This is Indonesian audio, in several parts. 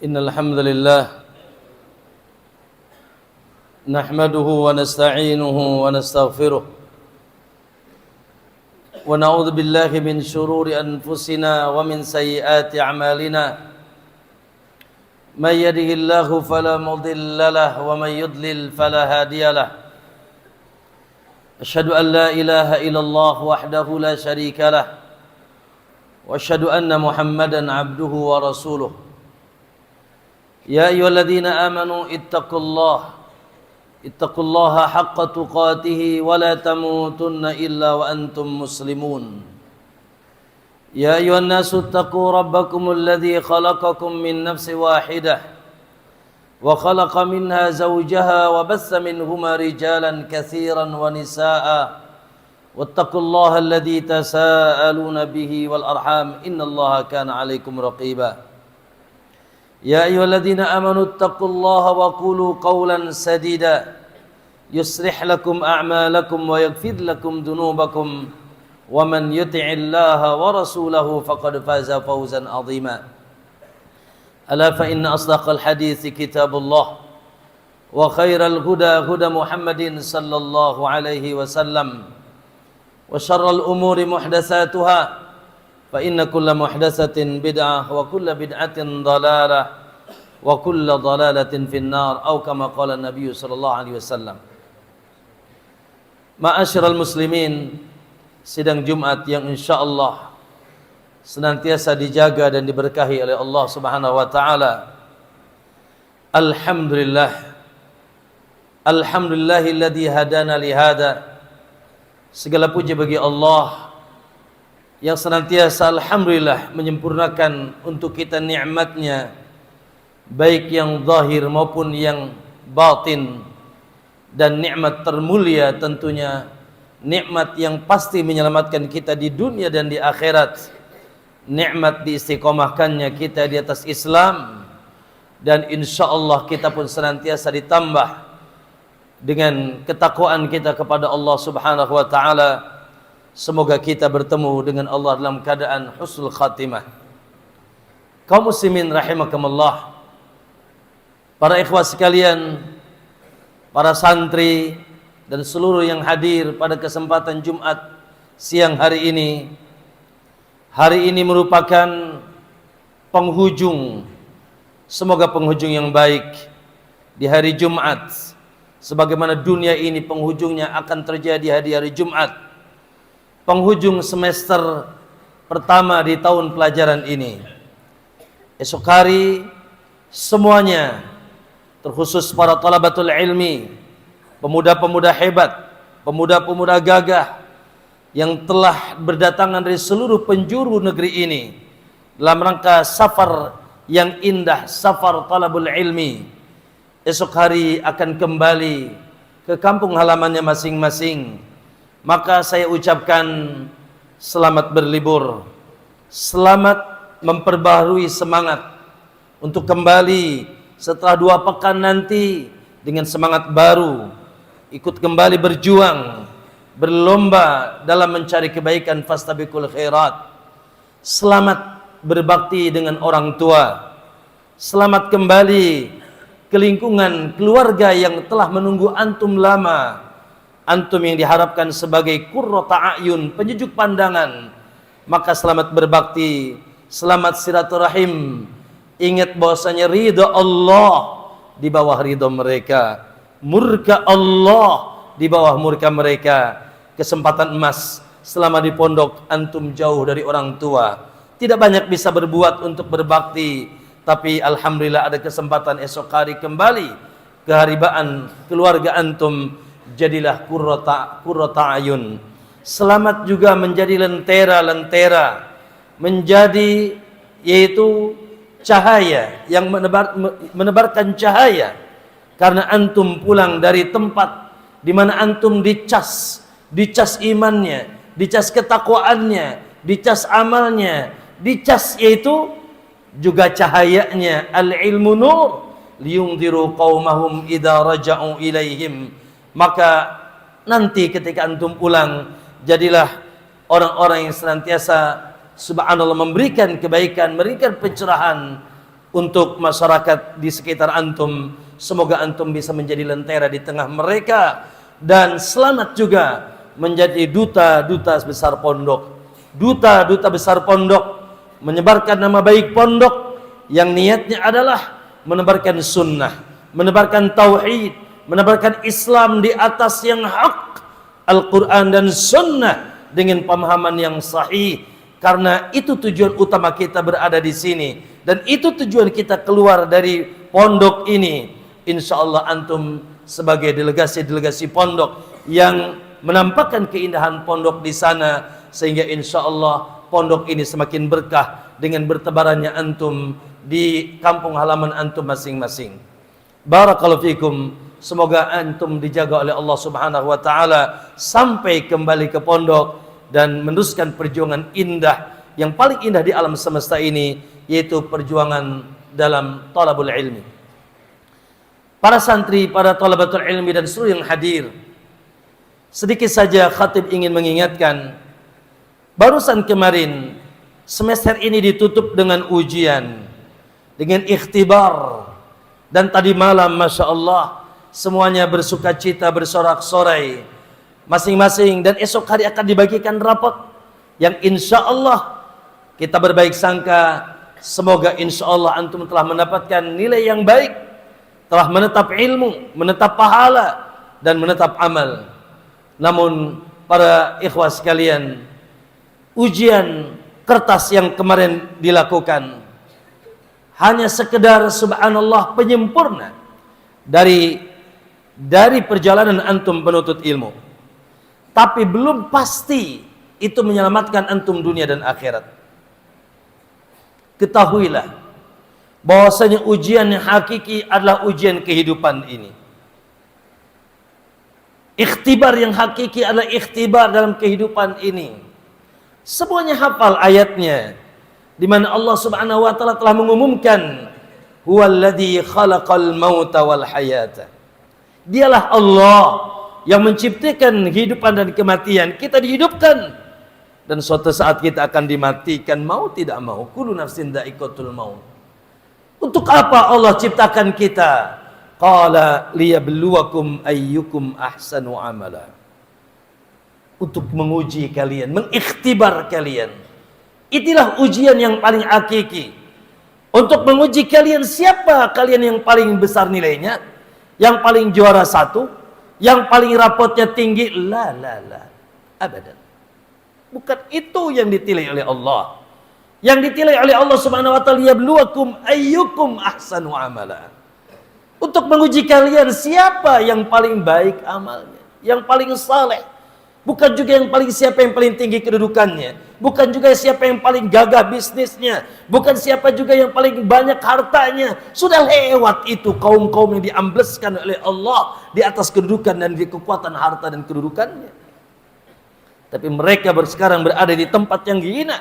إن الحمد لله نحمده ونستعينه ونستغفره ونعوذ بالله من شرور أنفسنا ومن سيئات أعمالنا من يهده الله فلا مضل له ومن يضلل فلا هادي له أشهد أن لا إله إلا الله وحده لا شريك له وأشهد أن محمدا عبده ورسوله يا أيها الذين آمنوا اتقوا الله حق تقاته ولا تموتن إلا وأنتم مسلمون يا أيها الناس اتقوا ربكم الذي خلقكم من نفس واحدة وخلق منها زوجها وبث منهما رجالا كثيرا ونساء واتقوا الله الذي تساءلون به والأرحام إن الله كان عليكم رقيبا يا أيها الذين آمنوا اتقوا الله وقولوا قولا سديدا يصلح لكم أعمالكم ويغفر لكم ذنوبكم ومن يطع الله ورسوله فقد فاز فوزا عظيما ألا فإن أصدق الحديث كتاب الله وخير الهدى هدى محمد صلى الله عليه وسلم وشر الأمور محدثاتها فإن كل محدثة بدعة وكل بدعة ضلالة وكل ضلالة في النار أو كما قال النبي صلى الله عليه وسلم. Ma'asyiral muslimin, sidang Jumat yang insyaallah senantiasa dijaga dan diberkahi oleh Allah Subhanahu wa taala. Alhamdulillahilladzi hadana li hada. Segala puji bagi Allah yang senantiasa alhamdulillah menyempurnakan untuk kita nikmatnya, baik yang zahir maupun yang batin, dan nikmat termulia tentunya nikmat yang pasti menyelamatkan kita di dunia dan di akhirat, nikmat diistiqomahkannya kita di atas Islam, dan insyaallah kita pun senantiasa ditambah dengan ketakwaan kita kepada Allah Subhanahu wa taala. Semoga kita bertemu dengan Allah dalam keadaan husnul khatimah. Kaum muslimin rahimakumullah, para ikhwah sekalian, para santri dan seluruh yang hadir pada kesempatan Jumat siang hari ini. Hari ini merupakan penghujung, semoga penghujung yang baik di hari Jumat, sebagaimana dunia ini penghujungnya akan terjadi di hari Jumat, penghujung semester pertama di tahun pelajaran ini. Esok hari semuanya, terkhusus para talabatul ilmi, pemuda-pemuda hebat, pemuda-pemuda gagah yang telah berdatangan dari seluruh penjuru negeri ini dalam rangka safar yang indah, safar talabul ilmi, esok hari akan kembali ke kampung halamannya masing-masing. Maka saya ucapkan selamat berlibur, selamat memperbaharui semangat untuk kembali setelah 2 pekan nanti dengan semangat baru, ikut kembali berjuang, berlomba dalam mencari kebaikan, fastabiqul khairat. Selamat berbakti dengan orang tua, selamat kembali ke lingkungan keluarga yang telah menunggu antum lama, antum yang diharapkan sebagai qurrata a'yun, penyejuk pandangan. Maka selamat berbakti, selamat silaturahim. Ingat bahwasanya ridha Allah di bawah ridha mereka, murka Allah di bawah murka mereka. Kesempatan emas selama di pondok antum jauh dari orang tua, tidak banyak bisa berbuat untuk berbakti, tapi alhamdulillah ada kesempatan esok hari kembali ke haribaan keluarga antum. Jadilah qurrata ayun. Selamat juga menjadi lentera-lentera, menjadi yaitu cahaya yang menebarkan cahaya, karena antum pulang dari tempat di mana antum dicas imannya, dicas ketakwaannya, dicas amalnya, dicas yaitu juga cahayanya. Al-ilmu nur liyundiru qaumahum idza raja'u ilaihim. Maka nanti ketika antum pulang, jadilah orang-orang yang senantiasa subhanallah memberikan kebaikan, memberikan pencerahan untuk masyarakat di sekitar antum. Semoga antum bisa menjadi lentera di tengah mereka, dan selamat juga menjadi duta-duta besar pondok, duta-duta besar pondok, menyebarkan nama baik pondok yang niatnya adalah menebarkan sunnah, menebarkan tauhid, menebarkan Islam di atas yang hak, Al-Quran dan sunnah dengan pemahaman yang sahih. Karena itu tujuan utama kita berada di sini, dan itu tujuan kita keluar dari pondok ini. Insya Allah antum sebagai delegasi-delegasi pondok yang menampakkan keindahan pondok di sana, sehingga insya Allah pondok ini semakin berkah dengan bertebarannya antum di kampung halaman antum masing-masing. Barakallahu fikum. Semoga antum dijaga oleh Allah Subhanahu wa taala sampai kembali ke pondok dan meneruskan perjuangan indah yang paling indah di alam semesta ini, yaitu perjuangan dalam talabul ilmi. Para santri, para talabatul ilmi dan seluruh yang hadir, sedikit saja khatib ingin mengingatkan. Barusan kemarin semester ini ditutup dengan ujian, dengan ikhtibar, dan tadi malam Masya Allah semuanya bersuka cita, bersorak-sorai masing-masing, dan esok hari akan dibagikan rapot yang insya Allah kita berbaik sangka, semoga insya Allah antum telah mendapatkan nilai yang baik, telah menetap ilmu, menetap pahala, dan menetap amal. Namun para ikhwah sekalian, ujian kertas yang kemarin dilakukan hanya sekedar subhanallah penyempurna dari perjalanan antum penuntut ilmu, tapi belum pasti itu menyelamatkan antum dunia dan akhirat. Ketahuilah bahwasanya ujian yang hakiki adalah ujian kehidupan ini. Ikhtibar yang hakiki adalah ikhtibar dalam kehidupan ini. Semuanya hafal ayatnya, di mana Allah Subhanahu wa taala telah mengumumkan, huwallazi khalaqal mauta wal hayata. Dialah Allah yang menciptakan kehidupan dan kematian. Kita dihidupkan dan suatu saat kita akan dimatikan, mau tidak mau. Kullu nafsin dha'iqatul maut. Untuk apa Allah ciptakan kita? Qala liyabluwakum ayyukum ahsanu amala. Untuk menguji kalian, mengikhtibar kalian. Itulah ujian yang paling hakiki. Untuk menguji kalian, siapa kalian yang paling besar nilainya, yang paling juara satu, yang paling rapotnya tinggi. La abadan. Bukan itu yang ditilai oleh Allah. Yang ditilai oleh Allah Subhanahu wa taala, liyabluwakum ayyukum ahsanu amala. Untuk menguji kalian siapa yang paling baik amalnya, yang paling saleh. Bukan juga yang paling siapa yang paling tinggi kedudukannya, bukan juga siapa yang paling gagah bisnisnya, bukan siapa juga yang paling banyak hartanya. Sudah lewat itu kaum-kaum yang diambleskan oleh Allah di atas kedudukan dan di kekuatan harta dan kedudukannya. Tapi mereka sekarang berada di tempat yang hina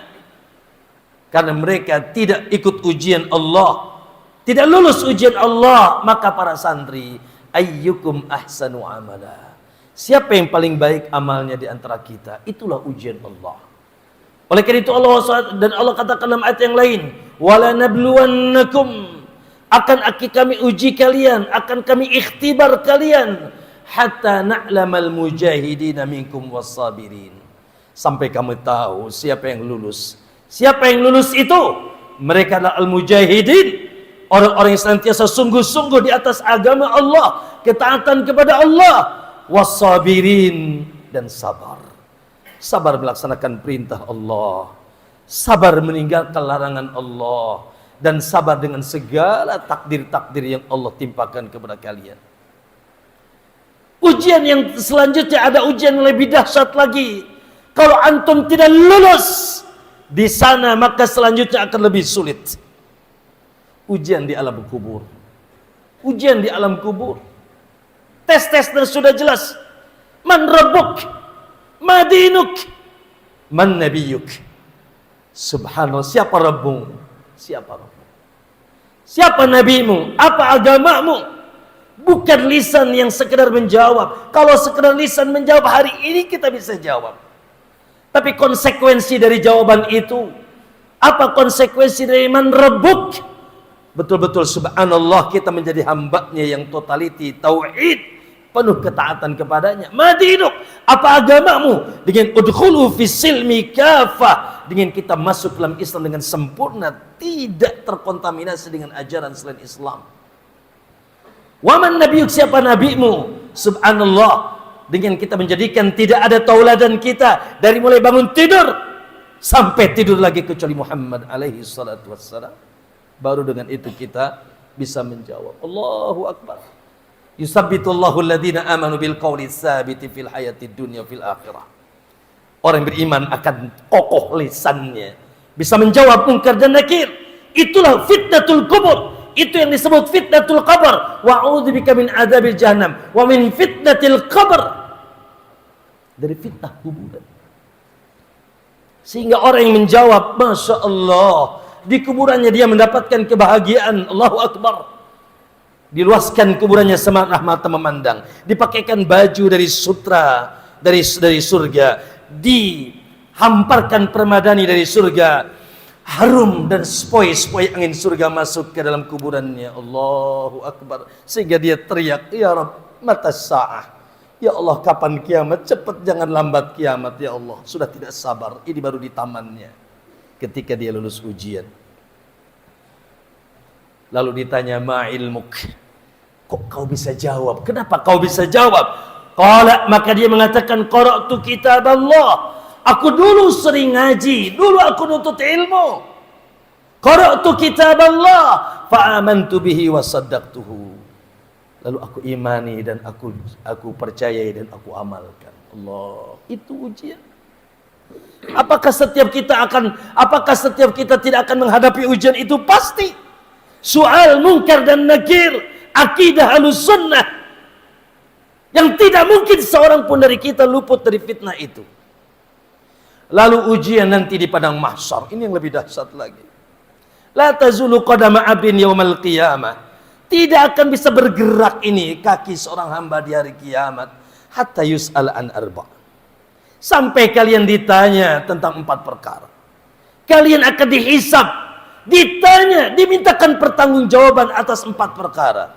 karena mereka tidak ikut ujian Allah, tidak lulus ujian Allah. Maka para santri, ayyukum ahsanu amala. Siapa yang paling baik amalnya di antara kita? Itulah ujian Allah. Oleh karena itu Allah katakan dalam ayat yang lain, wala nabluwannakum, akan kami uji kalian, akan kami ikhtibar kalian, hatta na'lamal mujahidina minkum wassabirin. Sampai kamu tahu siapa yang lulus. Siapa yang lulus itu? Mereka adalah al-mujahidin, orang-orang yang senantiasa sungguh-sungguh di atas agama Allah, ketaatan kepada Allah, wassabirin, dan sabar. Sabar melaksanakan perintah Allah, sabar meninggalkan larangan Allah, dan sabar dengan segala takdir-takdir yang Allah timpakan kepada kalian. Ujian yang selanjutnya ada ujian yang lebih dahsyat lagi. Kalau antum tidak lulus di sana, maka selanjutnya akan lebih sulit. Ujian di alam kubur. Ujian di alam kubur. Tes-tesnya sudah jelas. Man rabbuk, ma dinuk, man nabiyuk. Subhanallah, siapa Rabbumu? Siapa Rabbumu? Siapa nabimu? Apa agamamu? Bukan lisan yang sekedar menjawab. Kalau sekedar lisan menjawab hari ini kita bisa jawab. Tapi konsekuensi dari jawaban itu, apa konsekuensi dari man rabbuk? betul-betul subhanallah kita menjadi hambanya yang totality tauhid, penuh ketaatan kepadanya. Madinuk, apa agamamu? Dengan udkhulu fis silmi kafah, dengan kita masuk dalam Islam dengan sempurna, tidak terkontaminasi dengan ajaran selain Islam. Waman nabiyuk, siapa nabimu? Subhanallah, dengan kita menjadikan tidak ada tauladan kita dari mulai bangun tidur sampai tidur lagi kecuali Muhammad alaihi salatu wassalam. Baru dengan itu kita bisa menjawab. Allahu akbar. Yusabbitullahu alladhina amanu bil qawli tsabiti fil hayatid dunya fil akhirah. Orang yang beriman akan kokoh lisannya, bisa menjawab munkar dan nakir. Itulah fitnatul kubur. Itu yang disebut fitnatul qabr. Wa'udzubika min adzabil jahannam wa min fitnatil qabr. Dari fitnah kuburan. Sehingga orang yang menjawab, Masya Allah, di kuburannya dia mendapatkan kebahagiaan. Allahu Akbar. Diluaskan kuburannya semarah mata memandang. Dipakaikan baju dari sutra, dari surga. Dihamparkan permadani dari surga. Harum dan sepoi-sepoi angin surga masuk ke dalam kuburannya. Allahu Akbar. Sehingga dia teriak, Ya Rabb, mata sa'ah. Ya Allah, kapan kiamat? Cepat, jangan lambat kiamat. Ya Allah, sudah tidak sabar. Ini baru di tamannya. Ketika dia lulus ujian. Lalu ditanya, ma ilmuk? Kok kau bisa jawab? Kenapa kau bisa jawab? Qala, maka dia mengatakan, qara'tu kitab Allah. Aku dulu sering ngaji, dulu aku nuntut ilmu. Qara'tu kitab Allah, fa'amantu bihi wa saddaqtuhu. Lalu aku imani dan aku percayai dan aku amalkan. Allah, itu ujian. Apakah setiap kita tidak akan menghadapi ujian itu? Pasti. Soal munkar dan nakir, akidah Ahlussunnah, yang tidak mungkin seorang pun dari kita luput dari fitnah itu. Lalu ujian nanti di padang mahsyar, ini yang lebih dahsyat lagi. La tazulu qadama abdin yaumal qiyamah. Tidak akan bisa bergerak ini kaki seorang hamba di hari kiamat hatta yus'al an arba'. Sampai kalian ditanya tentang 4 perkara. Kalian akan dihisab, ditanya, dimintakan pertanggungjawaban atas 4 perkara.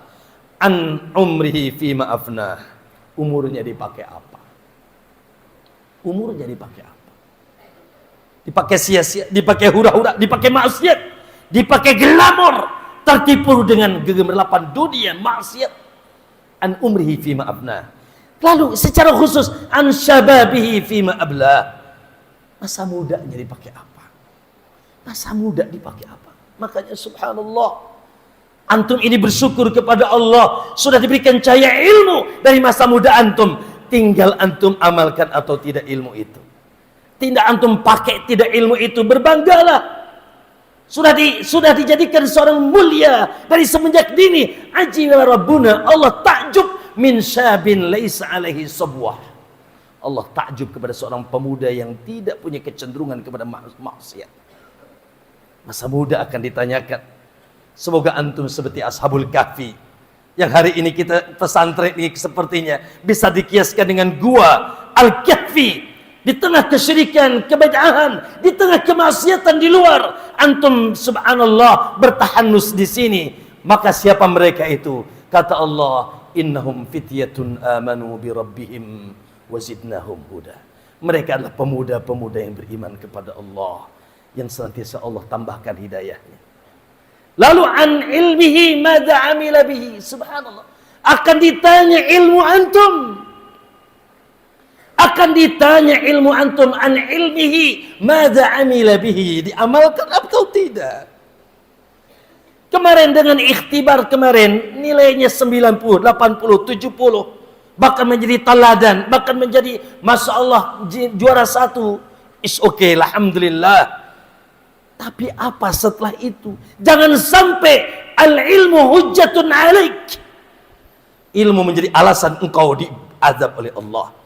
An umrihi fima afnah. Umurnya dipakai apa? Umurnya dipakai apa? Dipakai sia-sia, dipakai hura-hura, dipakai maksiat, dipakai glamor, tertipu dengan kegemilapan dunia, maksiat. An umrihi fima abna. Lalu secara khusus an syababihi fima abla. Masa mudanya dipakai apa? Masa muda dipakai apa? Makanya subhanallah, antum ini bersyukur kepada Allah sudah diberikan cahaya ilmu dari masa muda antum. Tinggal antum amalkan atau tidak ilmu itu. Tidak antum pakai tidak ilmu itu, berbanggalah. Sudah dijadikan seorang mulia dari semenjak dini. Ajiba rabbuna, Allah takjub min syabin laisa alaihi sabwah. Allah takjub kepada seorang pemuda yang tidak punya kecenderungan kepada maksiat. Masa muda akan ditanyakan. Semoga antum seperti Ashabul Kahfi, yang hari ini kita pesantren ini sepertinya bisa dikiaskan dengan gua Al-Kahfi. Di tengah kesyirikan, kebid'ahan, di tengah kemaksiatan di luar, antum subhanallah bertahanus di sini. Maka siapa mereka itu? Kata Allah, innahum fityatun amanu bi rabbihim wa zidnahum huda. Mereka adalah pemuda-pemuda yang beriman kepada Allah, yang senantiasa Allah tambahkan hidayahnya. Lalu an ilmihi madza amila bihi. Subhanallah, akan ditanya ilmu antum. Akan ditanya ilmu antum an ilmihi madza amila bihi, diamalkan atau tidak. Kemarin dengan ikhtibar kemarin nilainya 90, 80, 70, bahkan menjadi teladan, bahkan menjadi Masya Allah juara 1, is okay, alhamdulillah. Tapi apa setelah itu? Jangan sampai al ilmu hujjatun alaik, ilmu menjadi alasan engkau diazab oleh Allah.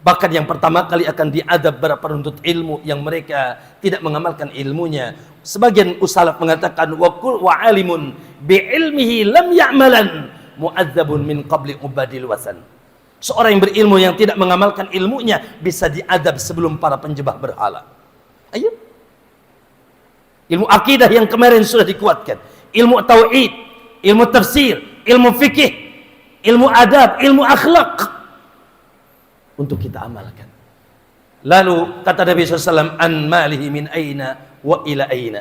Bahkan yang pertama kali akan diadab para penuntut ilmu yang mereka tidak mengamalkan ilmunya. Sebagian usalaf mengatakan wa alimun bi ilmihi lam ya'malan mu'adzabun min qabli ubadil wasan. Seorang yang berilmu yang tidak mengamalkan ilmunya bisa diadab sebelum para penyembah berhala. Ayo. Ilmu akidah yang kemarin sudah dikuatkan. ilmu tauhid, ilmu tafsir, ilmu fikih, ilmu adab, ilmu akhlak untuk kita amalkan. Lalu kata Nabi SAW, an malihi min aina wa ila aina,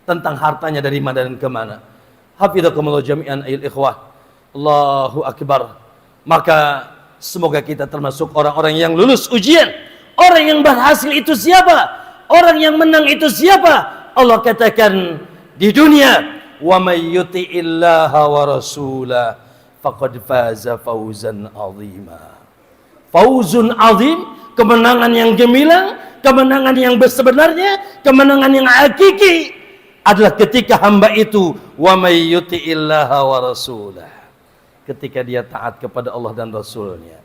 tentang hartanya dari mana dan kemana. Hafizakumullah jami'an ayil ikhwah. Allahu akbar. Maka semoga kita termasuk orang-orang yang lulus ujian. Orang yang berhasil itu siapa? Orang yang menang itu siapa? Allah katakan di dunia, wa may yuti'illaha wa rasulah faqad faza fawzan 'azima. Fauzun 'azim, kemenangan yang gemilang, kemenangan yang sebenarnya, kemenangan yang hakiki adalah ketika hamba itu wa may yuti'illaha wa rasulah, ketika dia taat kepada Allah dan Rasulnya.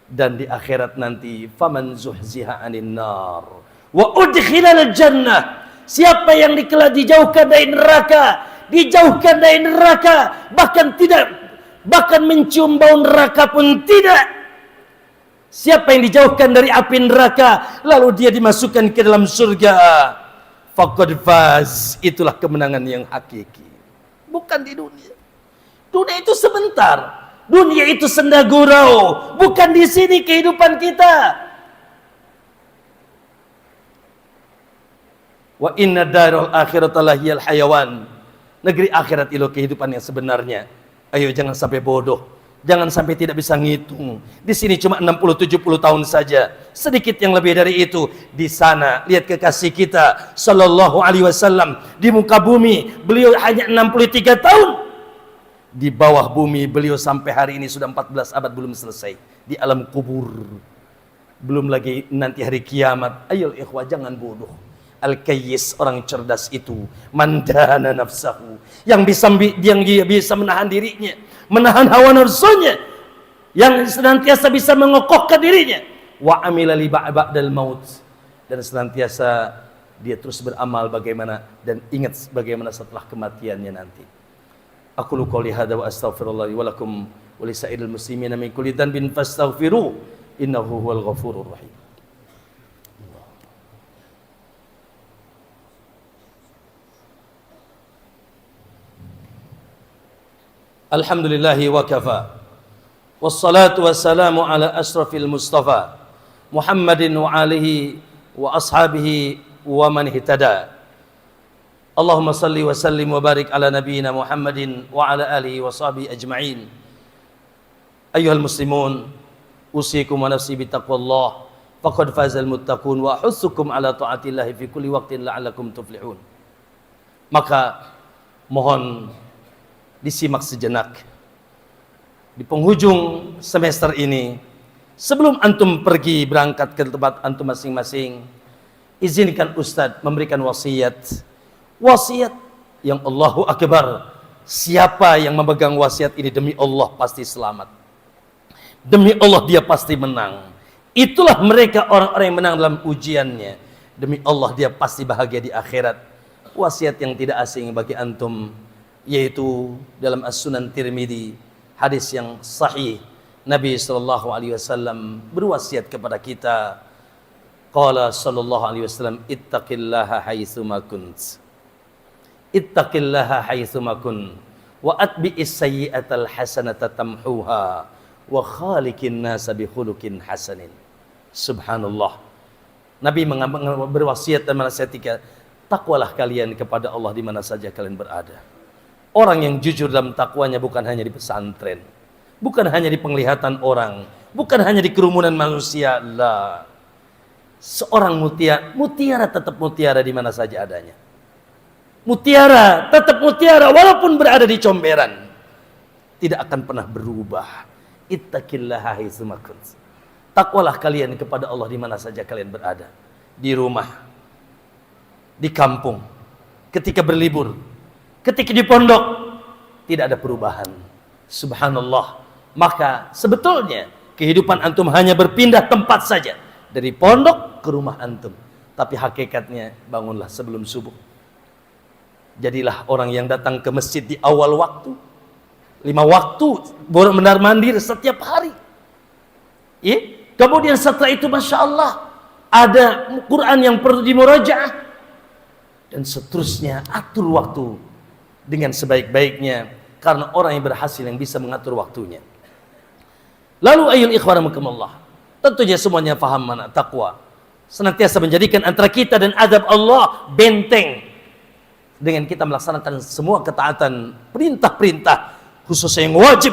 Dan di akhirat nanti, faman zuhziha 'anil nar wa udkhilal jannah, siapa yang dijauhkan dari neraka, dijauhkan dari neraka, bahkan mencium bau neraka pun tidak. Siapa yang dijauhkan dari api neraka lalu dia dimasukkan ke dalam surga, faqad faz, itulah kemenangan yang hakiki. Bukan di dunia. Dunia itu sebentar. Dunia itu senda gurau, bukan di sini kehidupan kita. Wa inna darul akhirata lahiyal hayawan, negeri akhirat itu kehidupan yang sebenarnya. Ayo jangan sampai bodoh, jangan sampai tidak bisa ngitung. Di sini cuma 60-70 tahun saja, sedikit yang lebih dari itu. Di sana lihat kekasih kita sallallahu alaihi wasallam, di muka bumi beliau hanya 63 tahun. Di bawah bumi beliau sampai hari ini sudah 14 abad belum selesai. Di alam kubur, belum lagi nanti hari kiamat. Ayo ikhwah, jangan bodoh. Al-Kayyis, orang cerdas itu, mandana nafsahu, yang bisa menahan dirinya, menahan hawa nafsunya, yang senantiasa bisa mengokohkan dirinya. Wa amila li ba'dal maut, dan senantiasa dia terus beramal bagaimana dan ingat bagaimana setelah kematiannya nanti. Aku qouli hadza wa astaghfirullah wa lakum wa lisairil muslimina min kulli dhanbin fastaghfiru innahu huwal ghafurur rahim. Alhamdulillahi wa kafa, wassalatu wassalamu ala asrafil mustafa Muhammadin wa alihi wa ashabihi wa man ihtada. Allahumma salli wa sallim wa barik ala nabiyyina Muhammadin wa ala alihi wa sahbihi ajma'in. Ayyuhal muslimun, usikum wa nafsi bitaqwallah, faqad fazal muttaqun, wa ahussukum ala ta'atillahi fi kulli waqtin la'allakum tuflihun. Maka mohon disimak sejenak di penghujung semester ini, sebelum antum pergi berangkat ke tempat antum masing-masing. Izinkan Ustadz memberikan wasiat yang Allahu Akbar. Siapa yang memegang wasiat ini, demi Allah pasti selamat, demi Allah dia pasti menang. Itulah mereka orang-orang yang menang dalam ujiannya. Demi Allah dia pasti bahagia di akhirat. Wasiat yang tidak asing bagi antum, yaitu dalam As-Sunan Tirmidzi, hadis yang sahih. Nabi sallallahu alaihi wasallam berwasiat kepada kita. Qala sallallahu alaihi wasallam, ittaqillaha haitsuma kunt. Ittaqillaha haitsuma kunt wa atbi'is sayyi'atal hasanata tamhuha wa khaliqin nasa bi khuluqin hasanin. Subhanallah. Nabi berwasiat dan menasihati, takwalah kalian kepada Allah di mana saja kalian berada. Orang yang jujur dalam takwanya bukan hanya di pesantren, bukan hanya di penglihatan orang, bukan hanya di kerumunan manusia. La. Seorang mutiara tetap mutiara di mana saja adanya. Mutiara tetap mutiara walaupun berada di comberan, tidak akan pernah berubah. Ittaqillaha haitsuma kunt. Takwalah kalian kepada Allah di mana saja kalian berada. Di rumah, di kampung, ketika berlibur, ketika di pondok, tidak ada perubahan. Subhanallah. Maka sebetulnya kehidupan antum hanya berpindah tempat saja, dari pondok ke rumah antum. Tapi hakikatnya bangunlah sebelum subuh. Jadilah orang yang datang ke masjid di awal waktu. 5 waktu benar mandir setiap hari. Kemudian setelah itu Masya Allah ada Quran yang perlu dimurajaah, dan seterusnya. Atur waktu dengan sebaik-baiknya, karena orang yang berhasil yang bisa mengatur waktunya. Lalu ayul ikhwan rahimakumullah, tentunya semuanya paham mana takwa. Senantiasa menjadikan antara kita dan azab Allah benteng dengan kita melaksanakan semua ketaatan, perintah-perintah khususnya yang wajib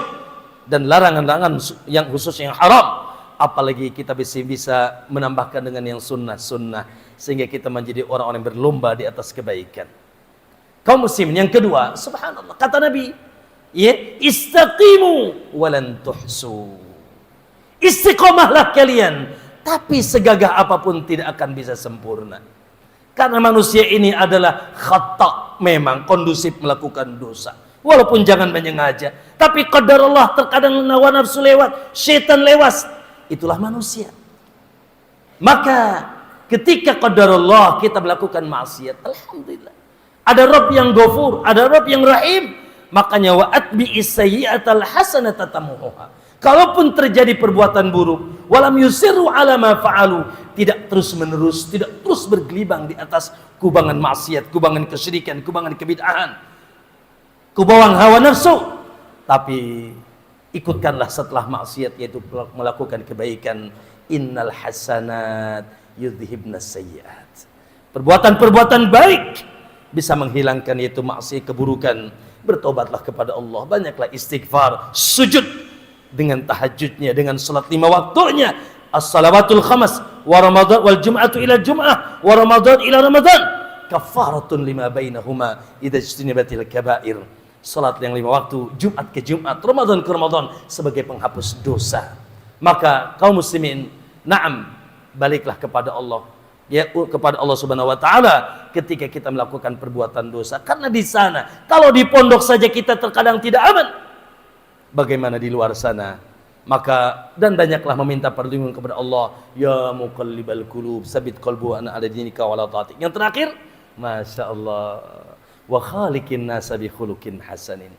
dan larangan-larangan yang khususnya yang haram. Apalagi kita bisa menambahkan dengan yang sunnah-sunnah, sehingga kita menjadi orang-orang yang berlomba di atas kebaikan. Kaum muslimin yang kedua, subhanallah, kata Nabi, ya, istaqimu walan tuhsu. Istiqomahlah kalian, tapi segagah apapun tidak akan bisa sempurna. Karena manusia ini adalah khata', memang kondusif melakukan dosa. Walaupun jangan menyengaja. Tapi qadar Allah, terkadang hawa nafsu lewat, syaitan lewat. Itulah manusia. Maka ketika qadar Allah kita melakukan maksiat, alhamdulillah, ada Rabb yang Ghafur, ada Rabb yang Rahim. Makanya wa atbi'is sayyi'atal hasanata tamuha. Kalaupun terjadi perbuatan buruk, walam yusirru ala ma fa'alu, tidak terus menerus, tidak terus bergelibang di atas kubangan maksiat, kubangan kesyirikan, kubangan kebid'ahan, kubangan hawa nafsu, tapi ikutkanlah setelah maksiat, yaitu melakukan kebaikan. Innal hasanat yudhibnas sayyi'at. Perbuatan-perbuatan baik bisa menghilangkan yaitu maksiat, keburukan. Bertobatlah kepada Allah, banyaklah istighfar, sujud dengan tahajudnya, dengan salat 5 waktunya, as-salawatul khamas, wa ramadan wal jum'atu ila jum'ah, wa ramadan ila ramadan, kafaratun lima bainahuma idza ijtanibatil kaba'ir. Salat yang 5 waktu, Jumat ke Jumat, Ramadan ke Ramadan, sebagai penghapus dosa. Maka kaum muslimin, na'am, baliklah kepada Allah, ya, kepada Allah Subhanahu wa taala ketika kita melakukan perbuatan dosa. Karena di sana, kalau di pondok saja kita terkadang tidak aman, bagaimana di luar sana? Maka dan banyaklah meminta perlindungan kepada Allah. Ya muqallibal qulub, sabit qalbu ana ala dinika wala ta'atik. Yang terakhir, masya Allah, wa khaliqin nasa bi khuluqin hasanin.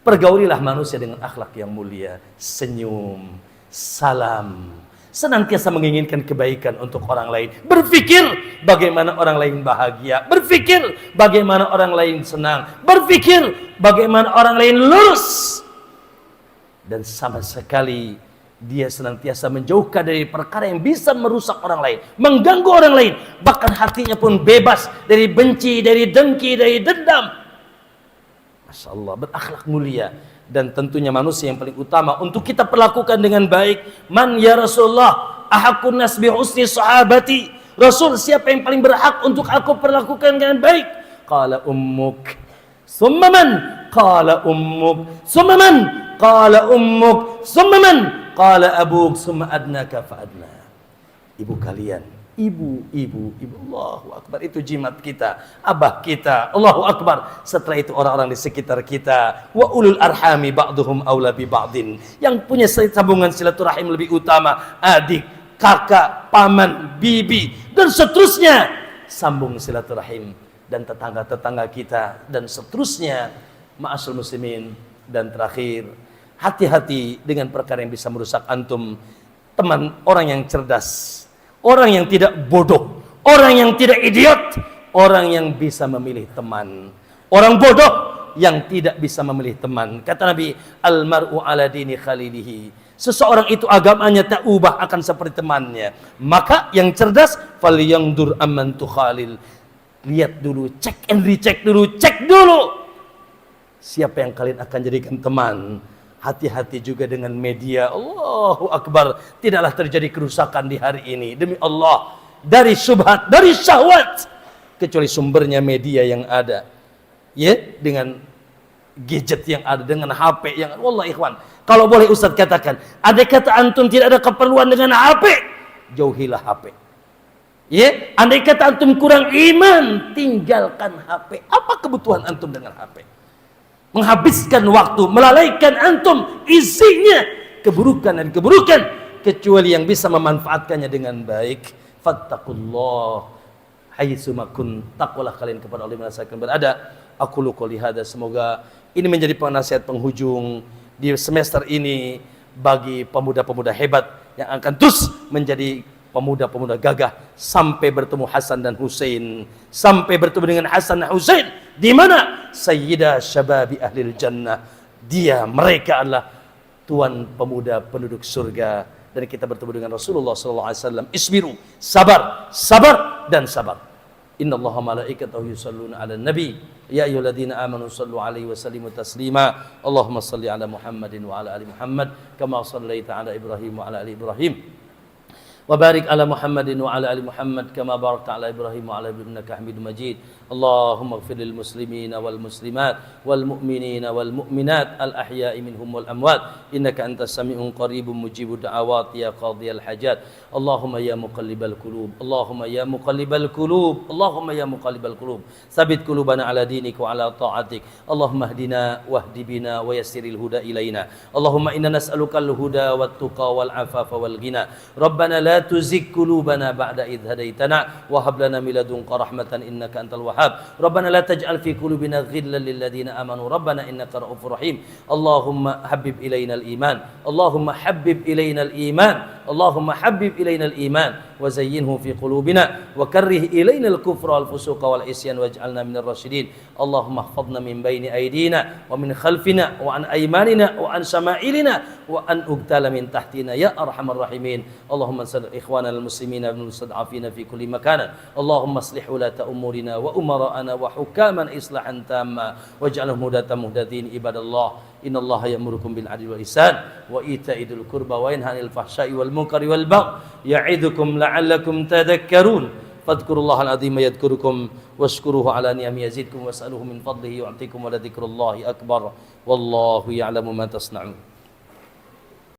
Pergaulilah manusia dengan akhlak yang mulia, senyum, salam, senantiasa menginginkan kebaikan untuk orang lain, berpikir bagaimana orang lain bahagia, berpikir bagaimana orang lain senang, berpikir bagaimana orang lain lurus. Dan sama sekali dia senantiasa menjauhkan dari perkara yang bisa merusak orang lain, mengganggu orang lain. Bahkan hatinya pun bebas dari benci, dari dengki, dari dendam. Masya Allah, berakhlak mulia. Dan tentunya manusia yang paling utama untuk kita perlakukan dengan baik. Man ya Rasulullah ahakun nas bi husni sahabati. Rasul, siapa yang paling berhak untuk aku perlakukan dengan baik? Qala ummuk. Summa man? Qala ummuk. Summa man? Qala ummuk. Summa man? Qala abuk. Summa adnaka fa adna. Ibu kalian, ibu. Allahu Akbar, itu jimat kita, abah kita. Allahu Akbar. Setelah itu orang-orang di sekitar kita. Wa ulul arhami ba'duhum aula bi ba'din. Yang punya sambungan silaturahim lebih utama, adik, kakak, paman, bibi, dan seterusnya. Sambung silaturahim dan tetangga-tetangga kita, dan seterusnya. Ma'asyil muslimin. Dan terakhir, hati-hati dengan perkara yang bisa merusak antum. Teman, orang yang cerdas, orang yang tidak bodoh, orang yang tidak idiot, orang yang bisa memilih teman. Orang bodoh yang tidak bisa memilih teman. Kata Nabi, al-mar'u ala dini khalilihi. Seseorang itu agamanya tak ubah akan seperti temannya. Maka yang cerdas, falyangdur amman tukhalil. Lihat dulu, cek and recheck dulu, cek dulu siapa yang kalian akan jadikan teman. Hati-hati juga dengan media. Allahu Akbar. Tidaklah terjadi kerusakan di hari ini, demi Allah, dari syubhat, dari syahwat, kecuali sumbernya media yang ada, ya, dengan gadget yang ada, dengan HP yang ada. Wallah ikhwan, kalau boleh Ustaz katakan, ada kata antum tidak ada keperluan dengan HP, jauhilah HP. Ya, andai kata antum kurang iman, tinggalkan HP. Apa kebutuhan antum dengan HP? Menghabiskan waktu, melalaikan antum, isinya keburukan dan keburukan, kecuali yang bisa memanfaatkannya dengan baik. Fattaqullah haitsuma kun, takwalah kalian kepada Allah dimana kalian berada. Aku qouli hada, semoga ini menjadi penasihat penghujung di semester ini bagi pemuda-pemuda hebat yang akan terus menjadi pemuda-pemuda gagah sampai bertemu Hasan dan Husain, sampai bertemu dengan Hasan dan Husain di mana? Sayyidah syababi ahlil jannah. Mereka adalah tuan pemuda penduduk surga. Dan kita bertemu dengan Rasulullah sallallahu alaihi wasallam. Isbiru, sabar, sabar dan sabar. Innallaha malaikatahu yusholluna 'alan nabi ya ayyuhalladzina amanu shallu 'alaihi wa sallimu taslima. Allahumma shalli 'ala Muhammadin wa 'ala ali Muhammad kama shallaita 'ala Ibrahim wa 'ala ali Ibrahim. Wa barik 'ala Muhammadin wa 'ala ali Muhammad kama barakta 'ala Ibrahim wa 'ala ali innaka Hamidum Majid. Allahumma ighfir lil muslimina wal muslimat wal mu'minina wal mu'minat al ahya'i minhum wal amwat innaka antas sami'un qaribun mujibud da'awat ya qadhiyal hajat. Allahumma ya muqallibal qulub, Allahumma ya muqallibal qulub, Allahumma ya muqallibal qulub, tsabbit qulubana ala dinik wa ala ta'atik. Allahumma hdina wahdi bina wa yassiril huda ilaina. Allahumma inna nas'alukal huda wat tuqa wal afafa wal ghina. Rabbana la tuzigh qulubana ba'da idh hadaitana wa hab lana min ladunka rahmatan innaka antal wahhab. Rabbana la taj'al fi qulubina ghillan lil ladzina amanu rabbana innaka ra'ufur rahim. Allahumma habbib ilainal iman, Allahumma habbib ilainal iman, Allahumma habbib ilainal iman wa zayyinhu fi qulubina wa karrih ilainal kufra wal fusuqa wal isyan waj'alna minar rasyidin. Allahumma ihfadhna min baini aydina wa min khalfina wa an aymanina wa an shama'ilina wa an ubtala min tahtina ya arhamar rahimin. Allahumma ansur ikhwanal muslimina wal mustad'afina fi kulli makan. Allahumma aslih ulata umurina wa umara'ana wa hukaman islahan tamma waj'alhum hudatan muhtadin. Ibadallah, innallaha ya'murukum bil 'adli wal ihsan wa ita'idil qurba wa yanha 'anil fahsya'i wal munkari wal baghi ya'idukum la'allakum tadhakkarun. Fadhkurullahal 'azima yadhkurukum washkuruhu 'ala ni'ami yazidkum was'aluhu min fadlihi yu'tikum wa la dzikrullahi akbar wallahu ya'lamu ma tasna'un.